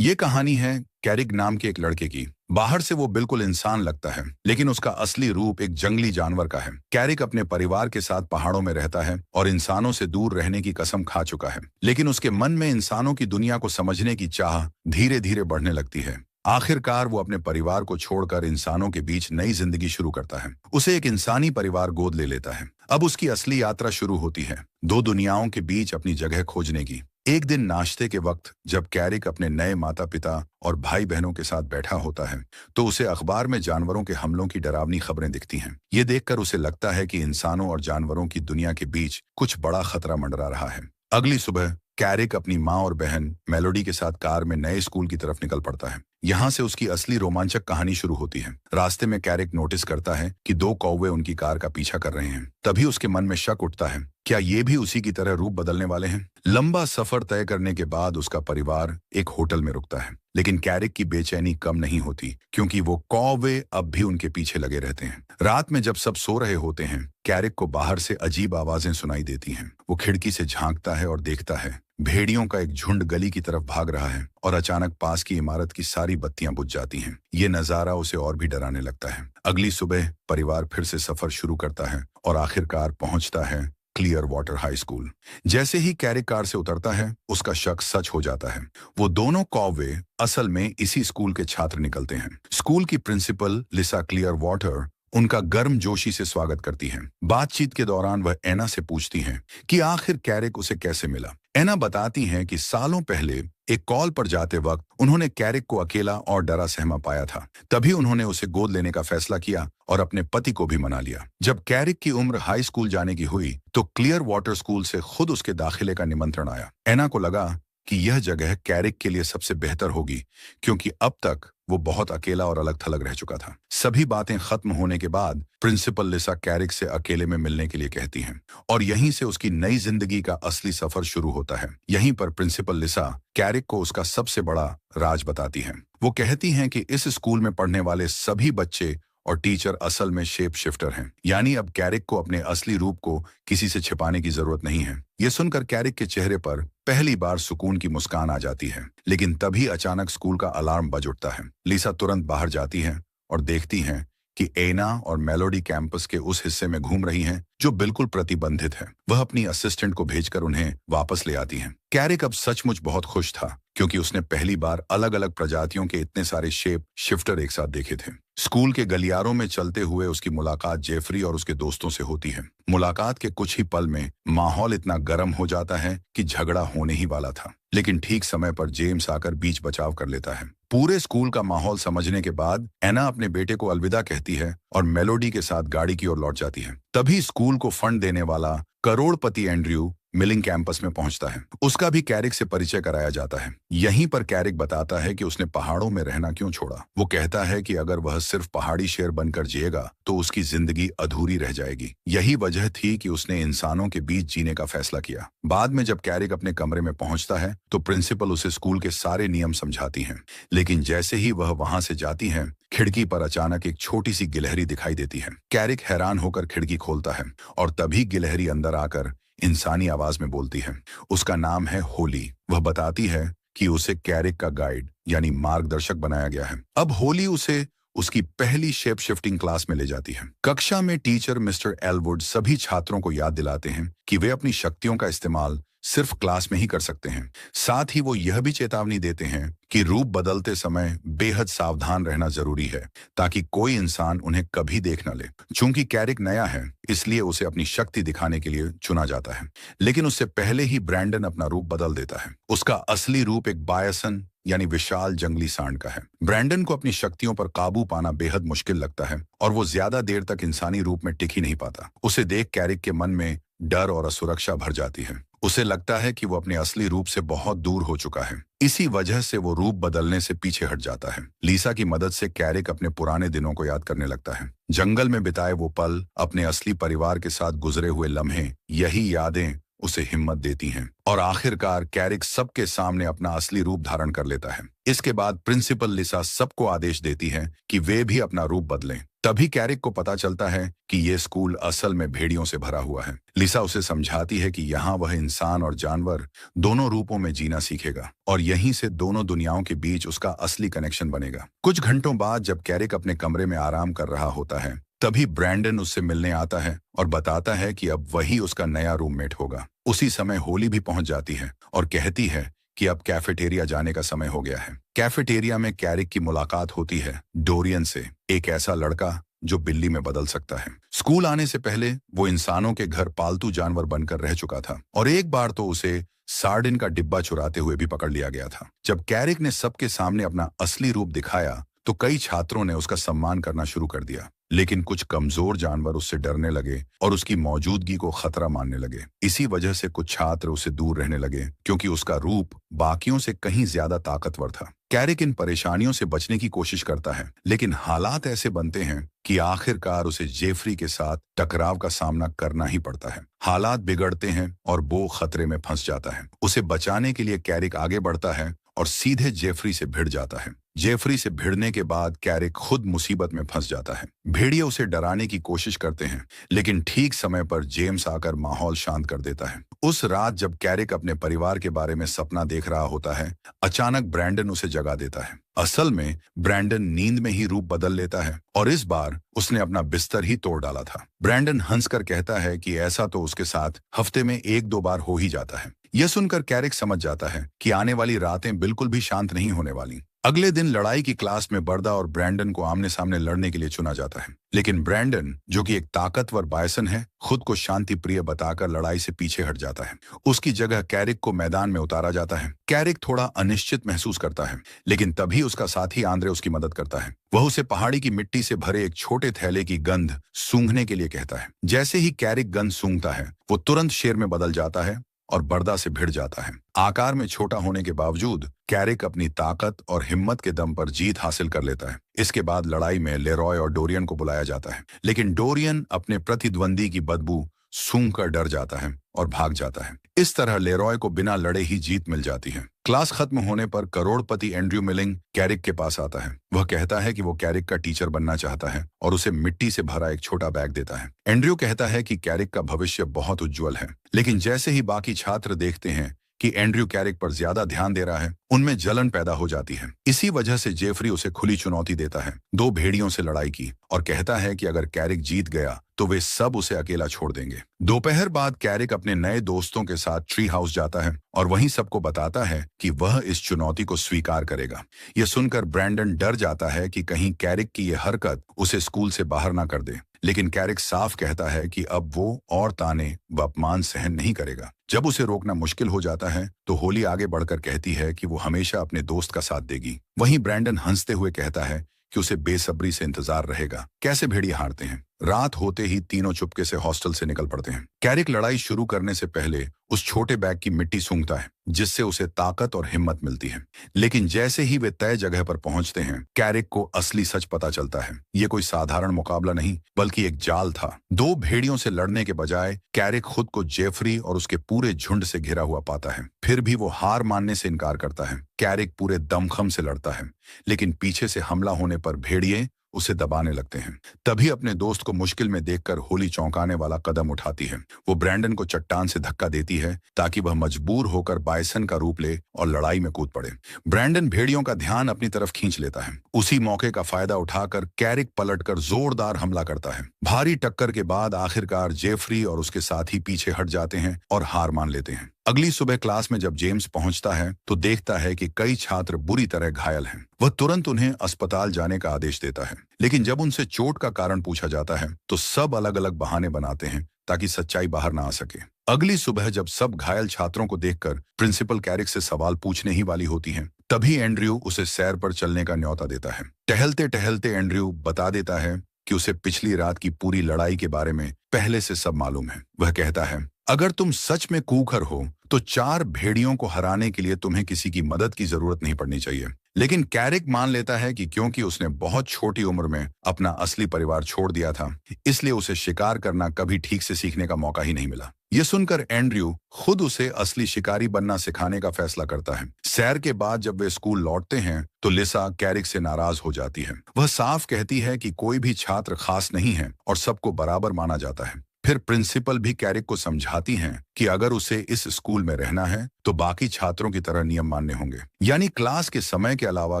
ये कहानी है कैरिक नाम के एक लड़के की। बाहर से वो बिल्कुल इंसान लगता है, लेकिन उसका असली रूप एक जंगली जानवर का है। कैरिक अपने परिवार के साथ पहाड़ों में रहता है और इंसानों से दूर रहने की कसम खा चुका है, लेकिन उसके मन में इंसानों की दुनिया को समझने की चाह धीरे धीरे बढ़ने लगती है। आखिरकार वो अपने परिवार को छोड़कर इंसानों के बीच नई जिंदगी शुरू करता है। उसे एक इंसानी परिवार गोद ले लेता है। अब उसकी असली यात्रा शुरू होती है, दो दुनियाओं के बीच अपनी जगह खोजने की। एक दिन नाश्ते के वक्त जब कैरिक अपने नए माता पिता और भाई बहनों के साथ बैठा होता है, तो उसे अखबार में जानवरों के हमलों की डरावनी खबरें दिखती हैं। ये देखकर उसे लगता है कि इंसानों और जानवरों की दुनिया के बीच कुछ बड़ा खतरा मंडरा रहा है। अगली सुबह कैरिक अपनी माँ और बहन मेलोडी के साथ कार में नए स्कूल की तरफ निकल पड़ता है। यहाँ से उसकी असली रोमांचक कहानी शुरू होती है। रास्ते में कैरिक नोटिस करता है कि दो कौवे उनकी कार का पीछा कर रहे हैं। तभी उसके मन में शक उठता है, क्या ये भी उसी की तरह रूप बदलने वाले हैं? लंबा सफर तय करने के बाद उसका परिवार एक होटल में रुकता है, लेकिन कैरिक की बेचैनी कम नहीं होती, क्योंकि वो कौवे अब भी उनके पीछे लगे रहते हैं। रात में जब सब सो रहे होते हैं, कैरिक को बाहर से अजीब आवाजें सुनाई देती हैं। वो खिड़की से झांकता है और देखता है भेड़ियों का एक झुंड गली की तरफ भाग रहा है और अचानक पास की इमारत की सारी बत्तियां बुझ जाती हैं। ये नजारा उसे और भी डराने लगता है। अगली सुबह परिवार फिर से सफर शुरू करता है और आखिरकार पहुंचता है क्लियर वाटर हाई स्कूल। जैसे ही कैरिक कार से उतरता है, उसका शक सच हो जाता है। वो दोनों कौवे असल में इसी स्कूल के छात्र निकलते हैं। स्कूल की प्रिंसिपल लिसा क्लियर वाटर उनका गर्मजोशी से स्वागत करती हैं। बातचीत के दौरान वह एना से पूछती हैं कि आखिर कैरिक उसे कैसे मिला। एना बताती हैं कि सालों पहले एक कॉल पर जाते वक्त उन्होंने कैरिक को अकेला और डरा सहमा पाया था। तभी उन्होंने उसे गोद लेने का फैसला किया और अपने पति को भी मना लिया। जब कैरिक की उम्र हाई स्कूल जाने की हुई, तो क्लियर वाटर स्कूल से खुद उसके दाखिले का निमंत्रण आया। एना को लगा कि यह जगह कैरिक के लिए सबसे बेहतर होगी, क्योंकि अब तक वो बहुत अकेला और अलग थलग रह चुका था। सभी बातें खत्म होने के बाद प्रिंसिपल लिसा कैरिक से अकेले में मिलने के लिए कहती हैं और यहीं से उसकी नई जिंदगी का असली सफर शुरू होता है। यहीं पर प्रिंसिपल लिसा कैरिक को उसका सबसे बड़ा राज बताती हैं। वो कहती हैं कि इस स्कूल में पढ़ने वाले सभी बच्चे और टीचर असल में शेप शिफ्टर हैं, यानी अब कैरिक को अपने असली रूप को किसी से छिपाने की जरूरत नहीं है। ये सुनकर कैरिक के चेहरे पर पहली बार सुकून की मुस्कान आ जाती है, लेकिन तभी अचानक स्कूल का अलार्म बज उठता है। लिसा तुरंत बाहर जाती है और देखती हैं कि एना और मेलोडी कैंपस के उस हिस्से में घूम रही हैं जो बिल्कुल प्रतिबंधित है। वह अपनी असिस्टेंट को भेजकर उन्हें वापस ले आती हैं। कैरिक अब सचमुच बहुत खुश था, क्योंकि उसने पहली बार अलग अलग प्रजातियों के इतने सारे शेप शिफ्टर एक साथ देखे थे। स्कूल के गलियारों में चलते हुए उसकी मुलाकात जेफरी और उसके दोस्तों से होती है। मुलाकात के कुछ ही पल में माहौल इतना गर्म हो जाता है कि झगड़ा होने ही वाला था, लेकिन ठीक समय पर जेम्स आकर बीच बचाव कर लेता है। पूरे स्कूल का माहौल समझने के बाद एना अपने बेटे को अलविदा कहती है और मेलोडी के साथ गाड़ी की ओर लौट जाती है। तभी स्कूल को फंड देने वाला करोड़पति एंड्रयू मिलिंग कैंपस में पहुंचता है। उसका भी कैरिक से परिचय कराया जाता है। यहीं पर कैरिक बताता है कि उसने पहाड़ों में रहना क्यों छोड़ा। वो कहता है कि अगर वह सिर्फ पहाड़ी शेर बनकर जिएगा तो उसकी जिंदगी अधूरी रह जाएगी। यही वजह थी कि उसने इंसानों के बीच जीने का फैसला किया। बाद में जब कैरिक अपने कमरे में पहुंचता है, तो प्रिंसिपल उसे स्कूल के सारे नियम समझाती हैं, लेकिन जैसे ही वह वहां से जाती है, खिड़की पर अचानक एक छोटी सी गिलहरी दिखाई देती है। कैरिक हैरान होकर खिड़की खोलता है और तभी गिलहरी अंदर आकर इंसानी आवाज में बोलती है। उसका नाम है होली। वह बताती है कि उसे कैरिक का गाइड यानी मार्गदर्शक बनाया गया है। अब होली उसे उसकी पहली शेप शिफ्टिंग क्लास में ले जाती है। कक्षा में टीचर मिस्टर एलवुड सभी छात्रों को याद दिलाते हैं कि वे अपनी शक्तियों का इस्तेमाल सिर्फ क्लास में ही कर सकते हैं। साथ ही वो यह भी चेतावनी देते हैं कि रूप बदलते समय बेहद सावधान रहना जरूरी है, ताकि कोई इंसान उन्हें कभी देख न ले। चूंकि कैरिक नया है, इसलिए उसे अपनी शक्ति दिखाने के लिए चुना जाता है, लेकिन उससे पहले ही ब्रैंडन अपना रूप बदल देता है। उसका असली रूप एक बायसन यानी विशाल जंगली सांड का है। ब्रैंडन को अपनी शक्तियों पर काबू पाना बेहद मुश्किल लगता है और वो ज्यादा देर तक इंसानी रूप में टिक ही नहीं पाता। उसे देख कैरिक के मन में डर और असुरक्षा भर जाती है। उसे लगता है कि वो अपने असली रूप से बहुत दूर हो चुका है। इसी वजह से वो रूप बदलने से पीछे हट जाता है। लिसा की मदद से कैरिक अपने पुराने दिनों को याद करने लगता है। जंगल में बिताए वो पल, अपने असली परिवार के साथ गुजरे हुए लम्हे, यही यादें उसे हिम्मत देती हैं और आखिरकार कैरिक सबके सामने अपना असली रूप धारण कर लेता है। इसके बाद प्रिंसिपल लिसा सबको आदेश देती है कि वे भी अपना रूप बदलें। तभी कैरिक को पता चलता है कि ये स्कूल असल में भेड़ियों से भरा हुआ है। लिसा उसे समझाती है कि यहाँ वह इंसान और जानवर दोनों रूपों में जीना सीखेगा और यहीं से दोनों दुनियाओं के बीच उसका असली कनेक्शन बनेगा। कुछ घंटों बाद जब कैरिक अपने कमरे में आराम कर रहा होता है, तभी ब्रैंडन उससे मिलने आता है और बताता है कि अब वही उसका नया रूममेट होगा। उसी समय होली भी पहुंच जाती है और कहती है कि अब कैफेटेरिया जाने का समय हो गया है। कैफेटेरिया में कैरिक की मुलाकात होती है डोरियन से, एक ऐसा लड़का जो बिल्ली में बदल सकता है। स्कूल आने से पहले वो इंसानों के घर पालतू जानवर बनकर रह चुका था और एक बार तो उसे सार्डिन का डिब्बा चुराते हुए भी पकड़ लिया गया था। जब कैरिक ने सबके सामने अपना असली रूप दिखाया तो कई छात्रों ने उसका सम्मान करना शुरू कर दिया, लेकिन कुछ कमजोर जानवर उससे डरने लगे और उसकी मौजूदगी को खतरा मानने लगे। इसी वजह से कुछ छात्र उससे दूर रहने लगे क्योंकि उसका रूप बाकियों से कहीं ज्यादा ताकतवर था। कैरिक इन परेशानियों से बचने की कोशिश करता है, लेकिन हालात ऐसे बनते हैं कि आखिरकार उसे जेफरी के साथ टकराव का सामना करना ही पड़ता है। हालात बिगड़ते हैं और वो खतरे में फंस जाता है। उसे बचाने के लिए कैरिक आगे बढ़ता है और सीधे जेफरी से भिड़ जाता है। जेफरी से भिड़ने के बाद कैरिक खुद मुसीबत में फंस जाता है। भेड़िए उसे डराने की कोशिश करते हैं, लेकिन ठीक समय पर जेम्स आकर माहौल शांत कर देता है। उस रात जब कैरिक अपने परिवार के बारे में सपना देख रहा होता है, अचानक ब्रैंडन उसे जगा देता है। असल में ब्रैंडन नींद में ही रूप बदल लेता है और इस बार उसने अपना बिस्तर ही तोड़ डाला था। ब्रैंडन हंसकर कहता है कि ऐसा तो उसके साथ हफ्ते में 1-2 बार हो ही जाता है। यह सुनकर कैरिक समझ जाता है कि आने वाली रातें बिल्कुल भी शांत नहीं होने वाली। अगले दिन लड़ाई की क्लास में बर्दा और ब्रैंडन को आमने सामने लड़ने के लिए चुना जाता है, लेकिन ब्रैंडन, जो कि एक ताकतवर बायसन है, खुद को शांति प्रिय बताकर लड़ाई से पीछे हट जाता है। उसकी जगह कैरिक को मैदान में उतारा जाता है। कैरिक थोड़ा अनिश्चित महसूस करता है, लेकिन तभी उसका साथी आंद्रे उसकी मदद करता है। वह उसे पहाड़ी की मिट्टी से भरे एक छोटे थैले की गंध सूंघने के लिए कहता है। जैसे ही कैरिक गंध सूंघता है, वो तुरंत शेर में बदल जाता है और बर्दा से भिड़ जाता है। आकार में छोटा होने के बावजूद कैरिक अपनी ताकत और हिम्मत के दम पर जीत हासिल कर लेता है। इसके बाद लड़ाई में लेरॉय और डोरियन को बुलाया जाता है, लेकिन डोरियन अपने प्रतिद्वंदी की बदबू सूंघकर डर जाता है और भाग जाता है। इस तरह लेरॉय को बिना लड़े ही जीत मिल जाती है। क्लास खत्म होने पर करोड़पति एंड्रयू मिलिंग कैरिक के पास आता है। वह कहता है कि वो कैरिक का टीचर बनना चाहता है और उसे मिट्टी से भरा एक छोटा बैग देता है। एंड्रयू कहता है कि कैरिक का भविष्य बहुत उज्जवल है, लेकिन जैसे ही बाकी छात्र देखते हैं कि एंड्रयू कैरिक पर ज्यादा ध्यान दे रहा है, उनमें जलन पैदा हो जाती है। इसी वजह से जेफरी उसे खुली चुनौती देता है, 2 भेड़ियों से लड़ाई की, और कहता है कि अगर कैरिक जीत गया तो वे सब उसे अकेला छोड़ देंगे। दोपहर बाद कैरिक अपने नए दोस्तों के साथ ट्री हाउस जाता है और वहीं सबको बताता है कि वह इस चुनौती को स्वीकार करेगा। यह सुनकर ब्रैंडन डर जाता है कि कहीं कैरिक की यह हरकत उसे स्कूल से बाहर ना कर दे, लेकिन कैरिक साफ कहता है कि अब वो और ताने व अपमान सहन नहीं करेगा। जब उसे रोकना मुश्किल हो जाता है तो होली आगे बढ़कर कहती है कि वो हमेशा अपने दोस्त का साथ देगी। वहीं ब्रैंडन हंसते हुए कहता है कि उसे बेसब्री से इंतजार रहेगा। कैसे भेड़िए हारते हैं। रात होते ही तीनों चुपके से हॉस्टल से निकल पड़ते हैं। कैरिक लड़ाई शुरू करने से पहले उस छोटे बैग की मिट्टी सूंघता है, जिससे उसे ताकत और हिम्मत मिलती है। लेकिन जैसे ही वे तय जगह पर पहुंचते हैं, कैरिक को असली सच पता चलता है। ये कोई साधारण मुकाबला नहीं, बल्कि एक जाल था। 2 भेड़ियों से लड़ने के बजाय कैरिक खुद को जेफरी और उसके पूरे झुंड से घिरा हुआ पाता है। फिर भी वो हार मानने से इनकार करता है। कैरिक पूरे दमखम से लड़ता है, लेकिन पीछे से हमला होने पर भेड़िए उसे दबाने लगते हैं। तभी अपने दोस्त को मुश्किल में देखकर होली चौंकाने वाला कदम उठाती है। वो ब्रैंडन को चट्टान से धक्का देती है ताकि वह मजबूर होकर बायसन का रूप ले और लड़ाई में कूद पड़े। ब्रैंडन भेड़ियों का ध्यान अपनी तरफ खींच लेता है। उसी मौके का फायदा उठाकर कैरिक पलटकर जोरदार हमला करता है। भारी टक्कर के बाद आखिरकार जेफरी और उसके साथी पीछे हट जाते हैं और हार मान लेते हैं। अगली सुबह क्लास में जब जेम्स पहुंचता है तो देखता है कि कई छात्र बुरी तरह घायल हैं। वह तुरंत उन्हें अस्पताल जाने का आदेश देता है, लेकिन जब उनसे चोट का कारण पूछा जाता है तो सब अलग अलग बहाने बनाते हैं ताकि सच्चाई बाहर ना आ सके। अगली सुबह जब सब घायल छात्रों को देखकर प्रिंसिपल कैरिक से सवाल पूछने ही वाली होती हैं, तभी एंड्रयू उसे सैर पर चलने का न्योता देता है। टहलते टहलते एंड्रयू बता देता है कि उसे पिछली रात की पूरी लड़ाई के बारे में पहले से सब मालूम है। वह कहता है, अगर तुम सच में कूकर हो तो 4 भेड़ियों को हराने के लिए तुम्हें किसी की मदद की जरूरत नहीं पड़नी चाहिए। लेकिन कैरिक मान लेता है कि क्योंकि उसने बहुत छोटी उम्र में अपना असली परिवार छोड़ दिया था, इसलिए उसे शिकार करना कभी ठीक से सीखने का मौका ही नहीं मिला। यह सुनकर एंड्रयू खुद उसे असली शिकारी बनना सिखाने का फैसला करता है। सैर के बाद जब वे स्कूल लौटते हैं तो लिसा कैरिक से नाराज हो जाती है। वह साफ कहती है कि कोई भी छात्र खास नहीं है और सबको बराबर माना जाता है। फिर प्रिंसिपल भी कैरिक को समझाती हैं कि अगर उसे इस स्कूल में रहना है तो बाकी छात्रों की तरह नियम मानने होंगे, यानी क्लास के समय के अलावा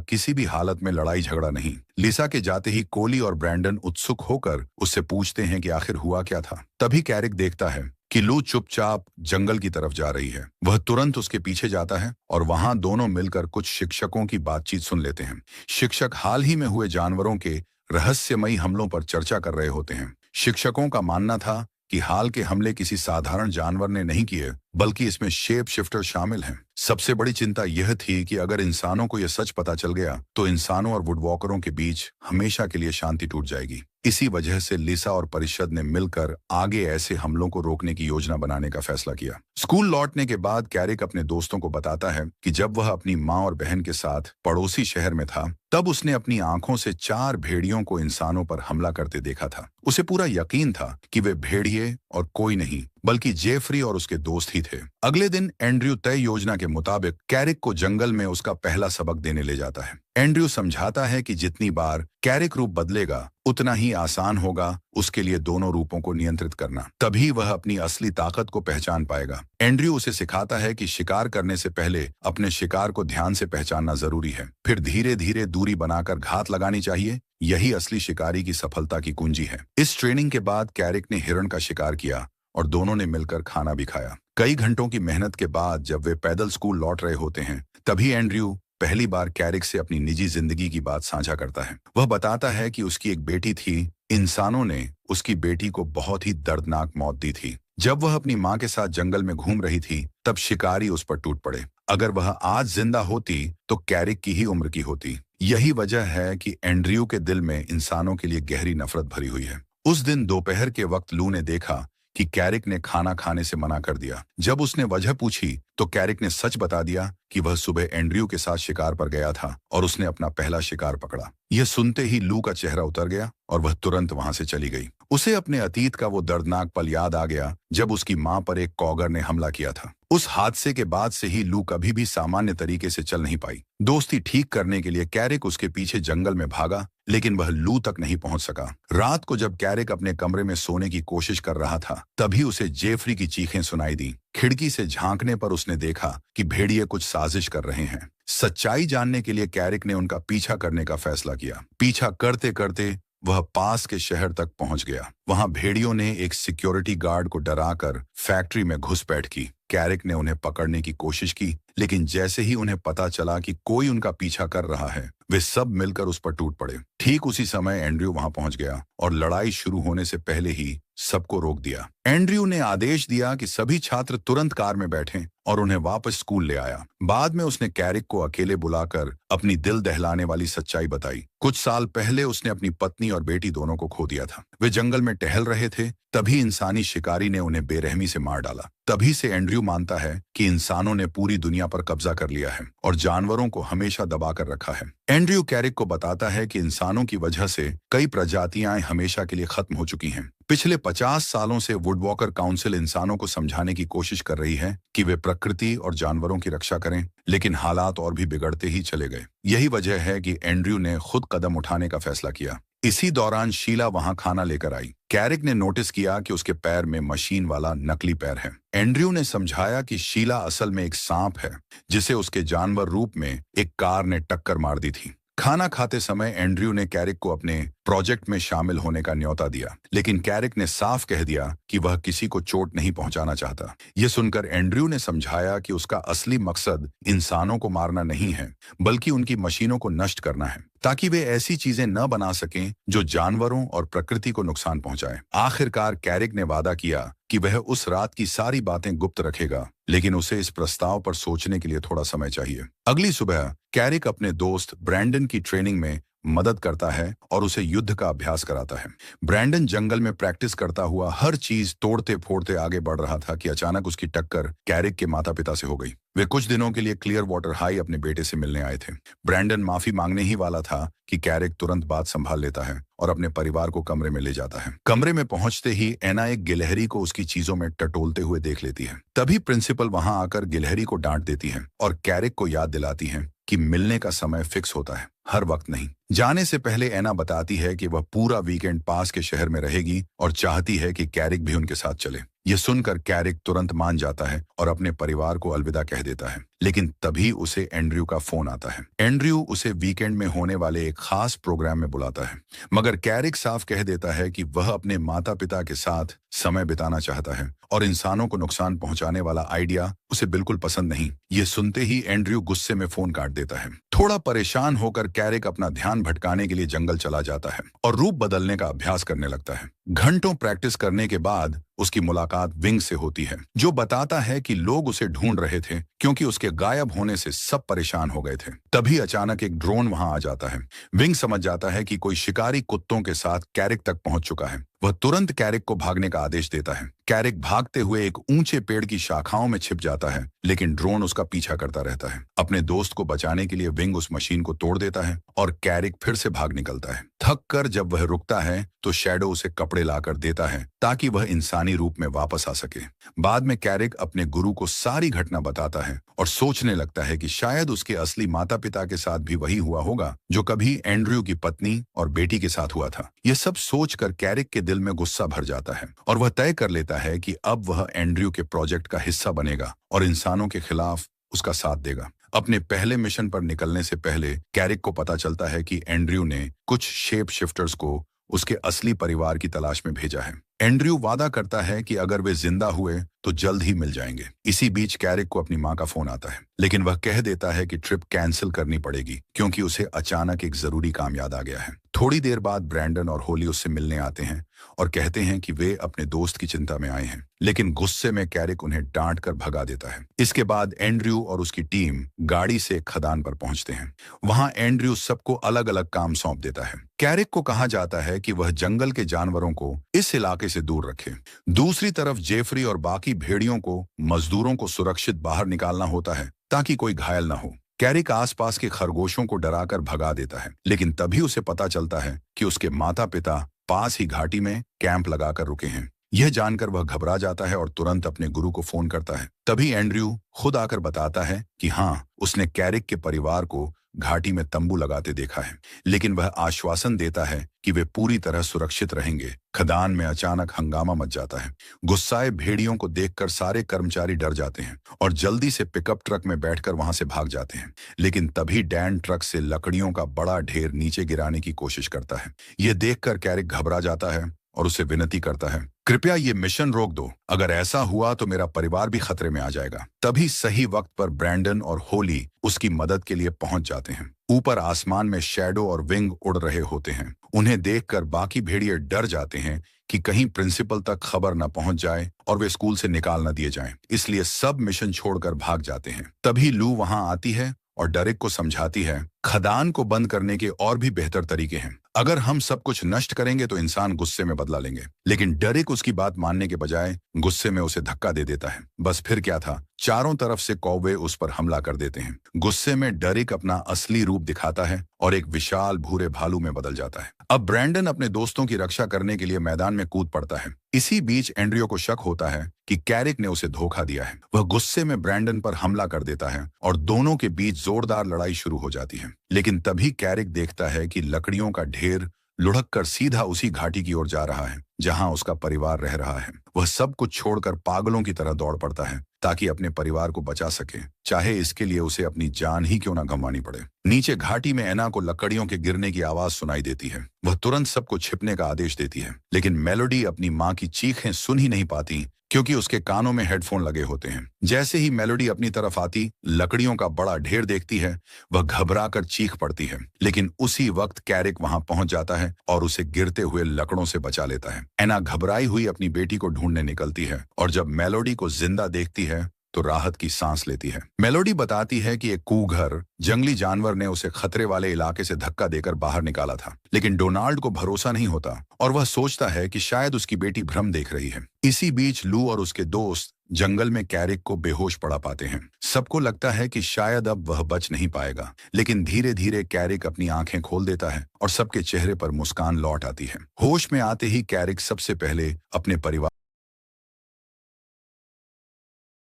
किसी भी हालत में लड़ाई झगड़ा नहीं। लिसा के जाते ही कोली और ब्रैंडन उत्सुक होकर उससे पूछते हैं कि आखिर हुआ क्या था। तभी कैरिक देखता है कि लू चुपचाप जंगल की तरफ जा रही है। वह तुरंत उसके पीछे जाता है और वहां दोनों मिलकर कुछ शिक्षकों की बातचीत सुन लेते हैं। शिक्षक हाल ही में हुए जानवरों के रहस्यमयी हमलों पर चर्चा कर रहे होते हैं। शिक्षकों का मानना था कि हाल के हमले किसी साधारण जानवर ने नहीं किए, बल्कि इसमें शेप शिफ्टर शामिल हैं। सबसे बड़ी चिंता यह थी कि अगर इंसानों को यह सच पता चल गया तो इंसानों और वुडवॉकरों के बीच हमेशा के लिए शांति टूट जाएगी। इसी वजह से लिसा और परिषद ने मिलकर आगे ऐसे हमलों को रोकने की योजना बनाने का फैसला किया। स्कूल लौटने के बाद कैरिक अपने दोस्तों को बताता है कि जब वह अपनी माँ और बहन के साथ पड़ोसी शहर में था तब उसने अपनी आंखों से 4 भेड़ियों को इंसानों पर हमला करते देखा था। उसे पूरा यकीन था कि वे भेड़िए और कोई नहीं बल्कि जेफरी और उसके दोस्त ही थे। अगले दिन एंड्रयू तय योजना के मुताबिक कैरिक को जंगल में उसका पहला सबक देने ले जाता है। एंड्रयू समझाता है कि जितनी बार कैरिक रूप बदलेगा उतना ही आसान होगा उसके लिए दोनों रूपों को नियंत्रित करना। तभी वह अपनी असली ताकत को पहचान पाएगा। एंड्रयू उसे सिखाता है कि शिकार करने से पहले अपने शिकार को ध्यान से पहचानना जरूरी है, फिर धीरे धीरे दूरी बनाकर घात लगानी चाहिए। यही असली शिकारी की सफलता की कुंजी है। इस ट्रेनिंग के बाद कैरिक ने हिरण का शिकार किया और दोनों ने मिलकर खाना भी खाया। कई घंटों की मेहनत के बाद जब वे पैदल स्कूल लौट रहे होते हैं तभी एंड्रयू पहली बार कैरिक से अपनी निजी जिंदगी की बात साझा करता है। वह बताता है कि उसकी एक बेटी थी, इंसानों ने उसकी बेटी को बहुत ही दर्दनाक मौत दी थी। जब वह अपनी माँ के साथ जंगल में घूम रही थी तब शिकारी उस पर टूट पड़े। अगर वह आज जिंदा होती तो कैरिक की ही उम्र की होती। यही वजह है कि एंड्रयू के दिल में इंसानों के लिए गहरी नफरत भरी हुई है। उस दिन दोपहर के वक्त लू ने देखा कि कैरिक ने खाना खाने से मना कर दिया। जब उसने वजह पूछी तो कैरिक ने सच बता दिया कि वह सुबह एंड्रयू के साथ शिकार पर गया था और उसने अपना पहला शिकार पकड़ा। यह सुनते ही लू का चेहरा उतर गया और वह तुरंत वहां से चली गई। उसे अपने अतीत का वो दर्दनाक पल याद आ गया जब उसकी मां पर एक कॉगर ने हमला किया था। उस हादसे के बाद से ही लू कभी भी सामान्य तरीके से चल नहीं पाई। दोस्ती ठीक करने के लिए कैरिक उसके पीछे जंगल में भागा, लेकिन वह लू तक नहीं पहुंच सका। रात को जब कैरिक अपने कमरे में सोने की कोशिश कर रहा था तभी उसे जेफरी की चीखें सुनाई दी। खिड़की से झांकने पर उसने देखा कि भेड़िए कुछ साजिश कर रहे हैं। सच्चाई जानने के लिए कैरिक ने उनका पीछा करने का फैसला किया। पीछा करते करते वह पास के शहर तक पहुंच गया। वहां भेड़ियों ने एक सिक्योरिटी गार्ड को डराकर फैक्ट्री में घुसपैठ की। कैरिक ने उन्हें पकड़ने की कोशिश की, लेकिन जैसे ही उन्हें पता चला कि कोई उनका पीछा कर रहा है वे सब मिलकर उस पर टूट पड़े। ठीक उसी समय एंड्रयू वहां पहुंच गया और लड़ाई शुरू होने से पहले ही सबको रोक दिया। एंड्रयू ने आदेश दिया कि सभी छात्र तुरंत कार में बैठें और उन्हें वापस स्कूल ले आया। बाद में उसने कैरिक को अकेले बुलाकर अपनी दिल दहलाने वाली सच्चाई बताई। कुछ साल पहले उसने अपनी पत्नी और बेटी दोनों को खो दिया था। वे जंगल में टहल रहे थे, तभी इंसानी शिकारी ने उन्हें बेरहमी से मार डाला। तभी से एंड्रयू मानता है कि इंसानों ने पूरी दुनिया पर कब्जा कर लिया है और जानवरों को हमेशा दबाकर रखा है। एंड्रयू कैरिक को बताता है कि इंसानों की वजह से कई प्रजातियां हमेशा के लिए खत्म हो चुकी हैं। पिछले 50 सालों से वुडवॉकर काउंसिल इंसानों को समझाने की कोशिश कर रही है कि वे प्रकृति और जानवरों की रक्षा करें, लेकिन हालात और भी बिगड़ते ही चले गए। यही वजह है कि एंड्रयू ने खुद कदम उठाने का फैसला किया। इसी दौरान शीला वहां खाना लेकर आई। कैरिक ने नोटिस किया कि उसके पैर में मशीन वाला नकली पैर है। एंड्रयू ने समझाया कि शीला असल में एक सांप है जिसे उसके जानवर रूप में एक कार ने टक्कर मार दी थी। खाना खाते समय एंड्रयू ने कैरिक को अपने प्रोजेक्ट में शामिल होने का न्योता दिया, लेकिन कैरिक ने साफ कह दिया कि वह किसी को चोट नहीं पहुंचाना चाहता। यह सुनकर एंड्रयू ने समझाया कि उसका असली मकसद इंसानों को मारना नहीं है, बल्कि उनकी मशीनों को नष्ट करना है, ताकि वे ऐसी चीजें न बना सकें जो जानवरों और प्रकृति को नुकसान पहुंचाए। आखिरकार कैरिक ने वादा किया कि वह उस रात की सारी बातें गुप्त रखेगा, लेकिन उसे इस प्रस्ताव पर सोचने के लिए थोड़ा समय चाहिए। अगली सुबह कैरिक अपने दोस्त ब्रैंडन की ट्रेनिंग में मदद करता है और उसे युद्ध का अभ्यास कराता है। ब्रैंडन जंगल में प्रैक्टिस करता हुआ हर चीज तोड़ते फोड़ते आगे बढ़ रहा था कि अचानक उसकी टक्कर कैरिक के माता पिता से हो गई। वे कुछ दिनों के लिए क्लियर वाटर हाई अपने बेटे से मिलने आए थे। ब्रैंडन माफी मांगने ही वाला था कि कैरिक तुरंत बात संभाल लेता है और अपने परिवार को कमरे में ले जाता है। कमरे में पहुंचते ही एना एक गिलहरी को उसकी चीजों में टटोलते हुए देख लेती है। तभी प्रिंसिपल वहां आकर गिलहरी को डांट देती है और कैरिक को याद दिलाती है कि मिलने का समय फिक्स होता है, हर वक्त नहीं। जाने से पहले एना बताती है कि वह पूरा वीकेंड पास के शहर में रहेगी और चाहती है कि कैरिक भी उनके साथ चले। यह सुनकर कैरिक तुरंत मान जाता है और अपने परिवार को अलविदा कह देता है। लेकिन तभी उसे एंड्रयू का फोन आता है। एंड्रयू उसे वीकेंड में होने वाले एक खास प्रोग्राम में बुलाता है, मगर कैरिक साफ कह देता है कि वह अपने माता पिता के साथ समय बिताना चाहता है और इंसानों को नुकसान पहुंचाने वाला आइडिया उसे बिल्कुल पसंद नहीं। ये सुनते ही एंड्रयू गुस्से में फोन काट देता है। थोड़ा परेशान होकर कैरिक अपना ध्यान भटकाने के लिए जंगल चला जाता है और रूप बदलने का अभ्यास करने लगता है। घंटों प्रैक्टिस करने के बाद उसकी मुलाकात विंग से होती है, जो बताता है कि लोग उसे ढूंढ रहे थे क्योंकि उसके गायब होने से सब परेशान हो गए थे। तभी अचानक एक ड्रोन वहां आ जाता है। विंग समझ जाता है कि कोई शिकारी कुत्तों के साथ कैरिक तक पहुंच चुका है। वह तुरंत कैरिक को भागने का आदेश देता है। कैरिक भागते हुए एक ऊंचे पेड़ की शाखाओं में छिप जाता है, लेकिन ड्रोन उसका पीछा करता रहता है। अपने दोस्त को बचाने के लिए विंग उस मशीन को तोड़ देता है और कैरिक फिर से भाग निकलता है। थक कर जब वह रुकता है तो शैडो उसे कपड़े लाकर देता है ताकि वह इंसानी रूप में वापस आ सके। बाद में कैरिक अपने गुरु को सारी घटना बताता है और सोचने लगता है कि शायद उसके असली माता पिता के साथ भी वही हुआ होगा जो कभी एंड्रयू की पत्नी और बेटी के साथ हुआ था। यह सब सोचकर कैरिक के दिल में गुस्सा भर जाता है और वह तय कर लेता है कि अब वह एंड्रयू के प्रोजेक्ट का हिस्सा बनेगा और इंसानों के खिलाफ उसका साथ देगा। अपने पहले मिशन पर निकलने से पहले कैरिक को पता चलता है कि एंड्रयू ने कुछ शेप शिफ्टर्स को उसके असली परिवार की तलाश में भेजा है। एंड्रयू वादा करता है कि अगर वे जिंदा हुए तो जल्द ही मिल जाएंगे। इसी बीच कैरिक को अपनी मां का फोन आता है, लेकिन वह कह देता है कि ट्रिप कैंसिल करनी पड़ेगी क्योंकि उसे अचानक एक जरूरी काम याद आ गया है। थोड़ी देर बाद ब्रैंडन और होली उससे मिलने आते हैं और कहते हैं कि वे अपने दोस्त की चिंता में आए हैं, लेकिन गुस्से में कैरिक उन्हें डांट कर भगा देता है। इसके बाद एंड्रयू और उसकी टीम गाड़ी से खदान पर पहुंचते हैं। वहां एंड्रयू सबको अलग अलग काम सौंप देता है। कैरिक को कहा जाता है कि वह जंगल के जानवरों को इस इलाके से दूर रखे। दूसरी तरफ जेफरी और बाकी भेड़ियों को मजदूरों को सुरक्षित बाहर निकालना होता है ताकि कोई घायल न हो। कैरिक आसपास के खरगोशों को डराकर भगा देता है, लेकिन तभी उसे पता चलता है कि उसके माता पिता पास ही घाटी में कैंप लगाकर रुके हैं। यह जानकर वह घबरा जाता है और तुरंत अपने गुरु को फोन करता है। तभी एंड्रयू खुद आकर बताता है कि हाँ, उसने कैरिक के परिवार को घाटी में तंबू लगाते देखा है, लेकिन वह आश्वासन देता है कि वे पूरी तरह सुरक्षित रहेंगे। खदान में अचानक हंगामा मच जाता है। गुस्साए भेड़ियों को देखकर सारे कर्मचारी डर जाते हैं और जल्दी से पिकअप ट्रक में बैठकर वहां से भाग जाते हैं। लेकिन तभी डैन ट्रक से लकड़ियों का बड़ा ढेर नीचे गिराने की कोशिश करता है। यह देखकर कैरिक घबरा जाता है और उसे विनती करता है, कृपया ये मिशन रोक दो, अगर ऐसा हुआ तो मेरा परिवार भी खतरे में आ जाएगा। तभी सही वक्त पर ब्रैंडन और होली उसकी मदद के लिए पहुंच जाते हैं। ऊपर आसमान में शैडो और विंग उड़ रहे होते हैं। उन्हें देखकर बाकी भेड़िए डर जाते हैं कि कहीं प्रिंसिपल तक खबर न पहुंच जाए और वे स्कूल से निकाल न दिए जाएं। इसलिए सब मिशन छोड़कर भाग जाते हैं। तभी लू वहां आती है और डेरेक को समझाती है, खदान को बंद करने के और भी बेहतर तरीके हैं। अगर हम सब कुछ नष्ट करेंगे तो इंसान गुस्से में बदला लेंगे। लेकिन डेरेक उसकी बात मानने के बजाय गुस्से में उसे धक्का दे देता है। बस फिर क्या था, चारों तरफ से कौवे उस पर हमला कर देते हैं। गुस्से में डेरेक अपना असली रूप दिखाता है और एक विशाल भूरे भालू में बदल जाता है। अब ब्रैंडन अपने दोस्तों की रक्षा करने के लिए मैदान में कूद पड़ता है। इसी बीच एंड्रयू को शक होता है कि कैरिक ने उसे धोखा दिया है। वह गुस्से में ब्रैंडन पर हमला कर देता है और दोनों के बीच जोरदार लड़ाई शुरू हो जाती है। लेकिन तभी कैरिक देखता है कि लकड़ियों का ढेर लुढ़क कर सीधा उसी घाटी की ओर जा रहा है जहां उसका परिवार रह रहा है। वह सब कुछ छोड़कर पागलों की तरह दौड़ पड़ता है ताकि अपने परिवार को बचा सके, चाहे इसके लिए उसे अपनी जान ही क्यों ना गंवानी पड़े। नीचे घाटी में एना को लकड़ियों के गिरने की आवाज सुनाई देती है। वह तुरंत सबको छिपने का आदेश देती है, लेकिन मेलोडी अपनी मां की चीखें सुन ही नहीं पाती क्योंकि उसके कानों में हेडफोन लगे होते हैं। जैसे ही मेलोडी अपनी तरफ आती, लकड़ियों का बड़ा ढेर देखती है, वह घबराकर चीख पड़ती है। लेकिन उसी वक्त कैरिक वहां पहुंच जाता है और उसे गिरते हुए लकड़ों से बचा लेता है। एना घबराई हुई अपनी बेटी को ढूंढने निकलती है और जब मेलोडी को जिंदा देखती है तो राहत की सांस लेती है। मेलोडी बताती है कि एक कूघर जंगली जानवर ने उसे खतरे वाले इलाके से धक्का देकर बाहर निकाला था, लेकिन डोनाल्ड को भरोसा नहीं होता और वह सोचता है कि शायद उसकी बेटी भ्रम देख रही है। इसी बीच लू और उसके दोस्त जंगल में कैरिक को बेहोश पड़ा पाते हैं। सबको लगता है कि शायद अब वह बच नहीं पाएगा, लेकिन धीरे धीरे कैरिक अपनी आंखें खोल देता है और सबके चेहरे पर मुस्कान लौट आती है। होश में आते ही कैरिक सबसे पहले अपने परिवार